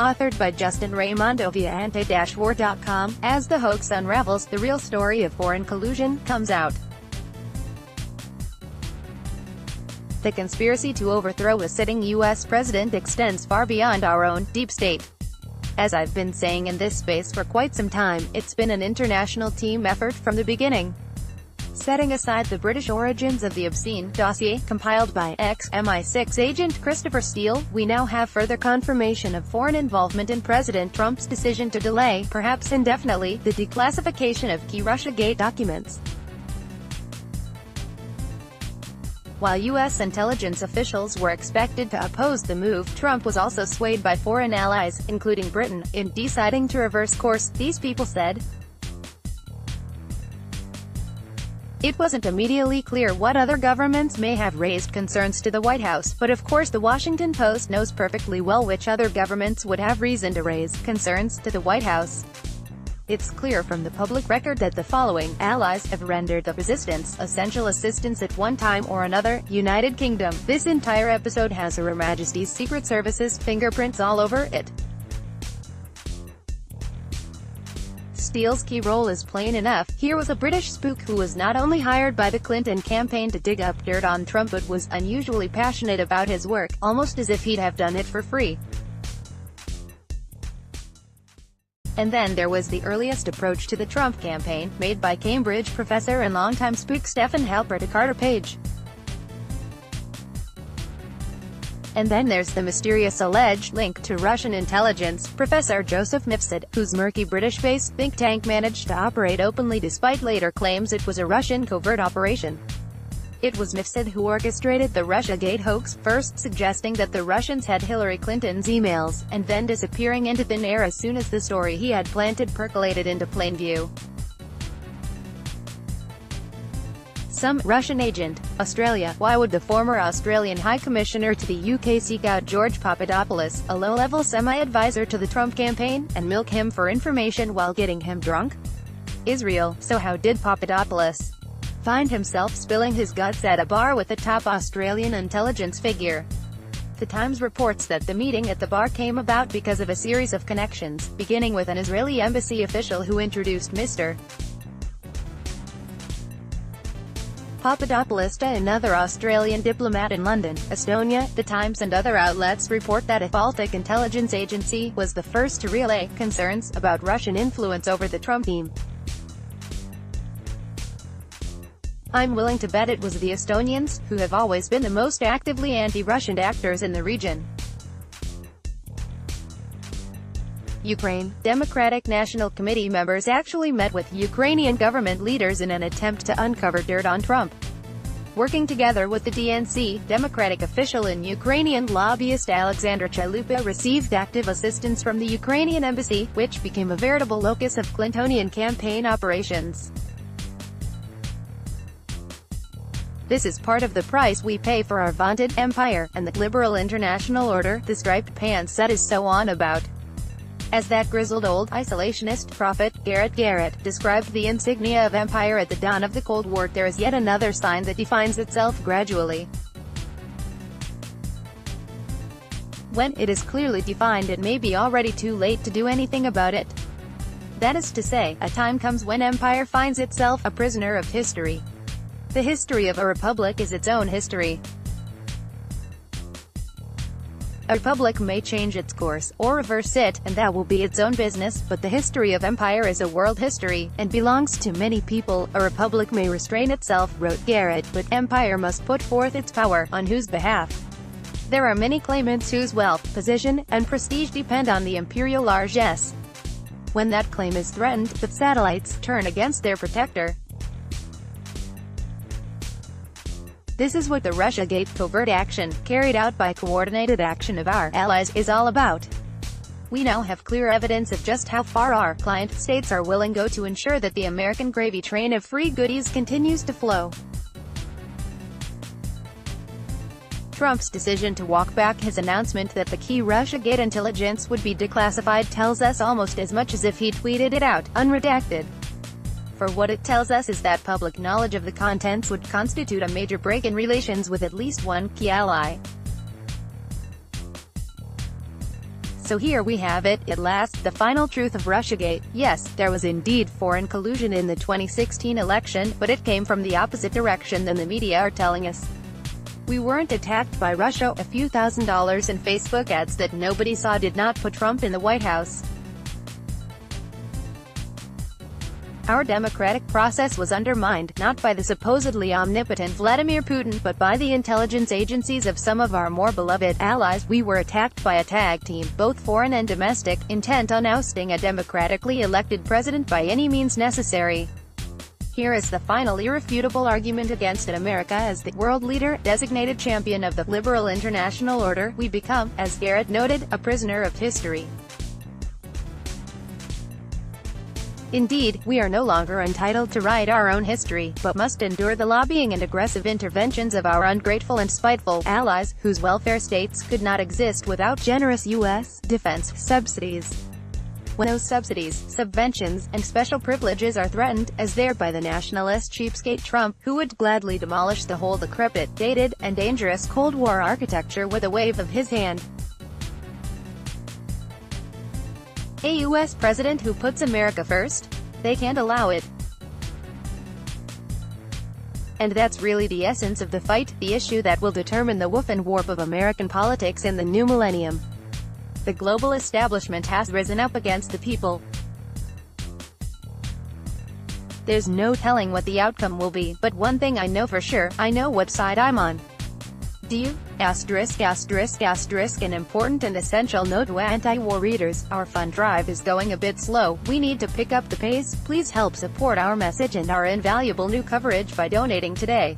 Authored by Justin Raimondo via anti-war.com, as the hoax unravels, the real story of foreign collusion comes out. The conspiracy to overthrow a sitting U.S. president extends far beyond our own deep state. As I've been saying in this space for quite some time, it's been an international team effort from the beginning. Setting aside the British origins of the obscene dossier, compiled by ex-MI6 agent Christopher Steele, we now have further confirmation of foreign involvement in President Trump's decision to delay, perhaps indefinitely, the declassification of key Russiagate documents. While U.S. intelligence officials were expected to oppose the move, Trump was also swayed by foreign allies, including Britain, in deciding to reverse course, these people said. It wasn't immediately clear what other governments may have raised concerns to the White House, but of course the Washington Post knows perfectly well which other governments would have reason to raise concerns to the White House. It's clear from the public record that the following allies have rendered the resistance essential assistance at one time or another: United Kingdom. This entire episode has Her Majesty's Secret Service's fingerprints all over it. Steele's key role is plain enough. Here was a British spook who was not only hired by the Clinton campaign to dig up dirt on Trump but was unusually passionate about his work, almost as if he'd have done it for free. And then there was the earliest approach to the Trump campaign, made by Cambridge professor and longtime spook Stephen Halper to Carter Page. And then there's the mysterious alleged link to Russian intelligence, Professor Joseph Mifsud, whose murky British-based think tank managed to operate openly despite later claims it was a Russian covert operation. It was Mifsud who orchestrated the Russiagate hoax, first suggesting that the Russians had Hillary Clinton's emails, and then disappearing into thin air as soon as the story he had planted percolated into plain view. Some Russian agent, Australia. Why would the former Australian High Commissioner to the UK seek out George Papadopoulos, a low-level semi-advisor to the Trump campaign, and milk him for information while getting him drunk? Israel. So how did Papadopoulos find himself spilling his guts at a bar with a top Australian intelligence figure? The Times reports that the meeting at the bar came about because of a series of connections, beginning with an Israeli embassy official who introduced Mr. Papadopoulos to another Australian diplomat in London, Estonia. The Times and other outlets report that a Baltic intelligence agency was the first to relay concerns about Russian influence over the Trump team. I'm willing to bet it was the Estonians, who have always been the most actively anti-Russian actors in the region. Ukraine. Democratic National Committee members actually met with Ukrainian government leaders in an attempt to uncover dirt on Trump. Working together with the DNC, Democratic official and Ukrainian lobbyist Alexandra Chalupa received active assistance from the Ukrainian embassy, which became a veritable locus of Clintonian campaign operations. This is part of the price we pay for our vaunted empire, and the liberal international order, the striped pants set is so on about. As that grizzled old isolationist prophet, Garrett, described the insignia of empire at the dawn of the Cold War, there is yet another sign that defines itself gradually. When it is clearly defined, it may be already too late to do anything about it. That is to say, a time comes when empire finds itself a prisoner of history. The history of a republic is its own history. A republic may change its course, or reverse it, and that will be its own business, but the history of empire is a world history, and belongs to many people. A republic may restrain itself, wrote Garrett, but empire must put forth its power, on whose behalf? There are many claimants whose wealth, position, and prestige depend on the imperial largesse. When that claim is threatened, the satellites turn against their protector. This is what the Russiagate covert action, carried out by coordinated action of our allies, is all about. We now have clear evidence of just how far our client states are willing to go to ensure that the American gravy train of free goodies continues to flow. Trump's decision to walk back his announcement that the key Russiagate intelligence would be declassified tells us almost as much as if he tweeted it out, unredacted. For what it tells us is that public knowledge of the contents would constitute a major break in relations with at least one key ally. So here we have it, at last, the final truth of Russiagate. Yes, there was indeed foreign collusion in the 2016 election, but it came from the opposite direction than the media are telling us. We weren't attacked by Russia. A few $1,000s in Facebook ads that nobody saw did not put Trump in the White House. Our democratic process was undermined, not by the supposedly omnipotent Vladimir Putin, but by the intelligence agencies of some of our more beloved allies. We were attacked by a tag team, both foreign and domestic, intent on ousting a democratically elected president by any means necessary. Here is the final irrefutable argument against it. America as the world leader, designated champion of the liberal international order, we become, as Garrett noted, a prisoner of history. Indeed, we are no longer entitled to write our own history, but must endure the lobbying and aggressive interventions of our ungrateful and spiteful allies, whose welfare states could not exist without generous U.S. defense subsidies. When those subsidies, subventions, and special privileges are threatened, as there by the nationalist cheapskate Trump, who would gladly demolish the whole decrepit, dated, and dangerous Cold War architecture with a wave of his hand. A U.S. president who puts America first? They can't allow it. And that's really the essence of the fight, the issue that will determine the woof and warp of American politics in the new millennium. The global establishment has risen up against the people. There's no telling what the outcome will be, but one thing I know for sure, I know what side I'm on. Do you? Asterisk, asterisk, asterisk. An important and essential note to anti-war readers, our fund drive is going a bit slow. We need to pick up the pace. Please help support our message and our invaluable new coverage by donating today.